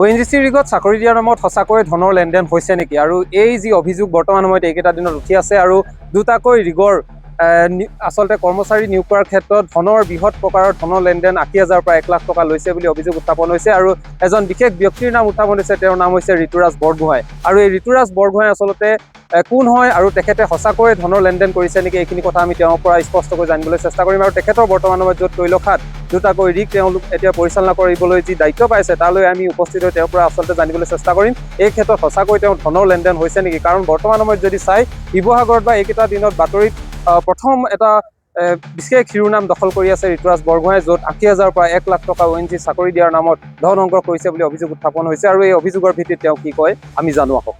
ONGC ৰিগত চাকৰি দিয়াৰ নামত সঁচাকৈ ধনৰ লেনদেন হৈছে নেকি? আৰু এই যি অভিযোগ বৰ্তমান সময়ত এইকেইটা দিনত উঠি আছে আৰু দুটাকৈ ৰিগৰ আচলতে কৰ্মচাৰী নিয়োগ কৰাৰ ক্ষেত্ৰত ধনৰ বৃহৎ প্ৰকাৰৰ ধনৰ লেনদেন ৮০,০০০ পৰা ১,০০,০০০ টকা লৈছে বুলি অভিযোগ উত্থাপন হৈছে। আৰু এজন বিশেষ ব্যক্তিৰ নাম উত্থাপন হৈছে, তেওঁৰ নাম হৈছে ঋতুৰাজ বৰগোহাঁই। আৰু এই ঋতুৰাজ বৰগোহাঁই আচলতে কোন হয় আৰু তেখেতে সঁচাকৈ ধনৰ লেনদেন কৰিছে নেকি, এইখিনি কথা আমি তেওঁৰ পৰা স্পষ্টকৈ জানিবলৈ চেষ্টা কৰিম। আৰু তেখেতৰ বৰ্তমান সময়ত য'ত তৈলখাত দুটাকৈ ৰিগ তেওঁলোক এতিয়া পৰিচালনা কৰিবলৈ যি দায়িত্ব পাইছে, তালৈ আমি উপস্থিত হৈ তেওঁৰ পৰা আচলতে জানিবলৈ চেষ্টা কৰিম এই ক্ষেত্ৰত সঁচাকৈ তেওঁৰ ধনৰ লেনদেন হৈছে নেকি। কাৰণ বৰ্তমান সময়ত যদি চাই, শিৱসাগৰত বা এইকেইটা দিনত বাতৰিত প্ৰথম এটা বিশেষ শিৰোনাম দখল কৰি আছে ঋতুৰাজ বৰগোহাঁই, য'ত ৮০,০০০ পৰা ১,০০,০০০ টকা ONGC চাকৰি দিয়াৰ নামত ধন সংগ্ৰহ কৰিছে বুলি অভিযোগ উত্থাপন হৈছে। আৰু এই অভিযোগৰ ভিত্তিত তেওঁ কি কয় আমি জানো আহক।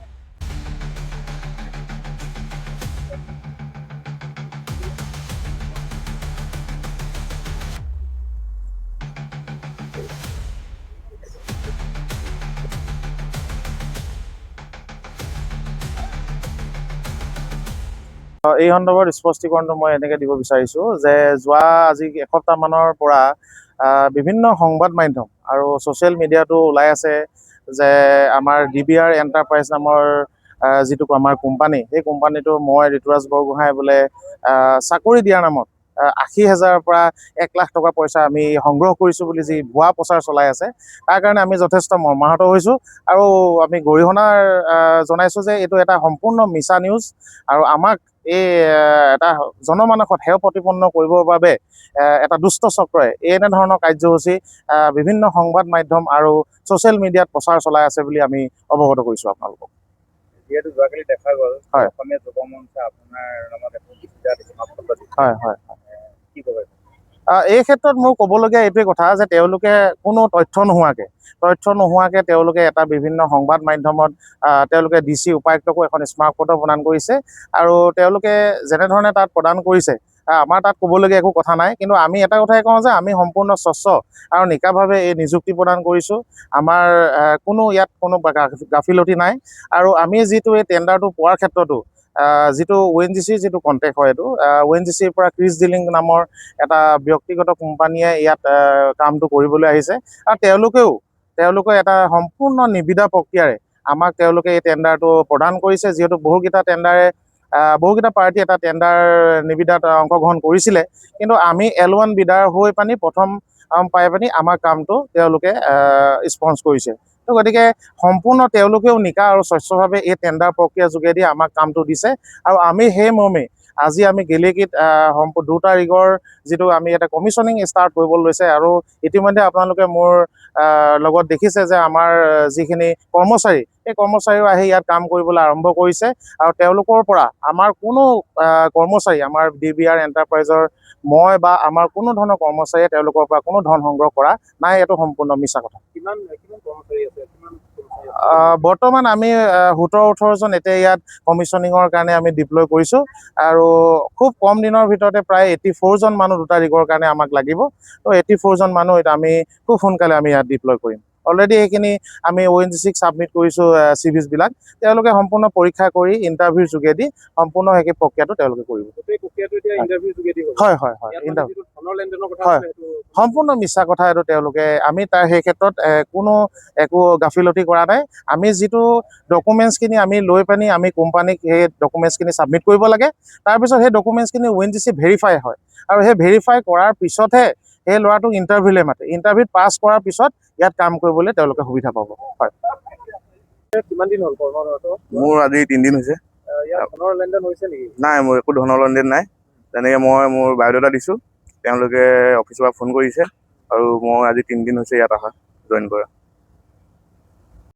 এই সন্দৰ্ভত স্পষ্টীকৰণটো মই এনেকৈ দিব বিচাৰিছোঁ যে যোৱা আজি এসপ্তাহমানৰ পৰা বিভিন্ন সংবাদ মাধ্যম আৰু ছ'চিয়েল মিডিয়াতো ওলাই আছে যে আমাৰ DBR এণ্টাৰপ্ৰাইজ নামৰ যিটো আমাৰ কোম্পানী, সেই কোম্পানীটো মই ঋতুৰাজ বৰগোহাঁই বোলে চাকৰি দিয়াৰ নামত ৮০,০০০ পৰা ১,০০,০০০ টকা পইচা আমি সংগ্ৰহ কৰিছোঁ বুলি যি ভুৱা প্ৰচাৰ চলাই আছে, তাৰ কাৰণে আমি যথেষ্ট মৰ্মাহত হৈছোঁ। আৰু আমি গৰিহণা জনাইছোঁ যে এইটো এটা সম্পূৰ্ণ মিছা নিউজ। আৰু আমাক এই এটা জনমানসত হেয় প্ৰতিপন্ন কৰিবৰ বাবে এটা দুষ্ট চক্ৰই এনেধৰণৰ কাৰ্যসূচী বিভিন্ন সংবাদ মাধ্যম আৰু ছ'চিয়েল মিডিয়াত প্ৰচাৰ চলাই আছে বুলি আমি অৱগত কৰিছোঁ আপোনালোকক। যিহেতু যোৱাকালি দেখা গ'ল, হয়, অসমীয়া যুৱ মঞ্চ আপোনাৰ নামত হয় হয় কি ক'ব? এই ক্ষেত্ৰত মোৰ ক'বলগীয়া এইটোৱে কথা যে তেওঁলোকে কোনো তথ্য নোহোৱাকৈ তেওঁলোকে এটা বিভিন্ন সংবাদ মাধ্যমত তেওঁলোকে DC উপায়ুক্তকো এখন স্মাৰকপত্ৰ প্ৰদান কৰিছে। আৰু তেওঁলোকে যেনেধৰণে তাত প্ৰদান কৰিছে, আমাৰ তাত ক'বলগীয়া একো কথা নাই। কিন্তু আমি এটা কথাই কওঁ যে আমি সম্পূৰ্ণ স্বচ্ছ আৰু নিকাভাৱে এই নিযুক্তি প্ৰদান কৰিছোঁ। আমাৰ কোনো ইয়াত কোনো গাফিলতি নাই। আৰু আমি যিটো এই টেণ্ডাৰটো পোৱাৰ ক্ষেত্ৰতো যিটো ONGCৰ যিটো কণ্টেক্ট হয়, এইটো ONGCৰ পৰা ক্ৰিছ ডিলিং নামৰ এটা ব্যক্তিগত কোম্পানীয়ে ইয়াত কামটো কৰিবলৈ আহিছে। আৰু তেওঁলোকে এটা সম্পূৰ্ণ নিবিদা প্ৰক্ৰিয়াৰে আমাক তেওঁলোকে এই টেণ্ডাৰটো প্ৰদান কৰিছে। যিহেতু বহুকেইটা পাৰ্টি এটা টেণ্ডাৰ নিবিদাত অংশগ্ৰহণ কৰিছিলে, কিন্তু আমি L1 বিডাৰ হৈ প্ৰথম পাই আমাৰ কামটো তেওঁলোকে স্পঞ্জ কৰিছে। তো গতিকে সম্পূৰ্ণ তেওঁলোকেও নিকা আৰু স্বচ্ছভাৱে এই টেণ্ডাৰ প্ৰক্ৰিয়াৰ যোগেদি আমাক কামটো দিছে। আৰু আমি সেই মৰ্মে আজি আমি গেলেকীত দুটা ৰিগৰ যিটো আমি এটা কমিশ্যনিং ষ্টাৰ্ট কৰিবলৈ লৈছে। আৰু ইতিমধ্যে আপোনালোকে মোৰ লগত দেখিছে যে আমাৰ যিখিনি কৰ্মচাৰী, এই কৰ্মচাৰীও আহি ইয়াত কাম কৰিবলৈ আৰম্ভ কৰিছে। আৰু তেওঁলোকৰ পৰা আমাৰ কোনো কৰ্মচাৰী, আমাৰ DBR এণ্টাৰপ্ৰাইজৰ মই বা আমাৰ কোনো ধৰণৰ কৰ্মচাৰীয়ে তেওঁলোকৰ পৰা কোনো ধন সংগ্ৰহ কৰা নাই। এইটো সম্পূৰ্ণ মিছা কথা। কিমান কৰ্মচাৰী আছে? বৰ্তমান আমি 17-18 জন এতিয়া ইয়াত কমিশ্যনিঙৰ কাৰণে আমি ডিপ্লয় কৰিছোঁ। আৰু খুব কম দিনৰ ভিতৰতে প্ৰায় 84 জন মানুহ দুটা ৰিগৰ কাৰণে আমাক লাগিব। তো 84 জন মানুহ এতিয়া আমি খুব সোনকালে আমি ইয়াত ডিপ্লয় কৰিম। অলৰেডি এইখিনি আমি ONGCক ছাবমিট কৰিছোঁ CVছবিলাক। তেওঁলোকে সম্পূৰ্ণ পৰীক্ষা কৰি ইণ্টাৰভিউৰ যোগেদি সম্পূৰ্ণ সেই প্ৰক্ৰিয়াটো তেওঁলোকে কৰিব। হয় হয় হয় সম্পূৰ্ণ মিছা কথা এইটো। তেওঁলোকে আমি তাৰ সেই ক্ষেত্ৰত একো গাফিলতি কৰা নাই। আমি যিটো ডকুমেণ্টছখিনি আমি লৈ আমি কোম্পানীক সেই ডকুমেণ্টছখিনি ছাবমিট কৰিব লাগে। তাৰপিছত সেই ডকুমেণ্টছখিনি ONGC ভেৰিফাই হয়। আৰু সেই ভেৰিফাই কৰাৰ পিছতহে সেই ল'ৰাটোক ইণ্টাৰভিউলৈ মাতে। ইণ্টাৰভিউত পাছ কৰাৰ পিছত ইয়াত কাম কৰিবলৈ তেওঁলোকে সুবিধা পাব। হয়, কিমান দিন হ'ল কৰ্মৰত? মোৰ আজি 3 দিন হৈছে। ধনৰ লেনদেন হৈছে নেকি? নাই, মোৰ একো ধনৰ লেনদেন নাই। তেনেকৈ মই মোৰ বায়'ডাটা দিছোঁ, তেওঁলোকে অফিচৰ পৰা ফোন কৰিছে। আৰু মই আজি 3 দিন হৈছে ইয়াত জইন কৰা।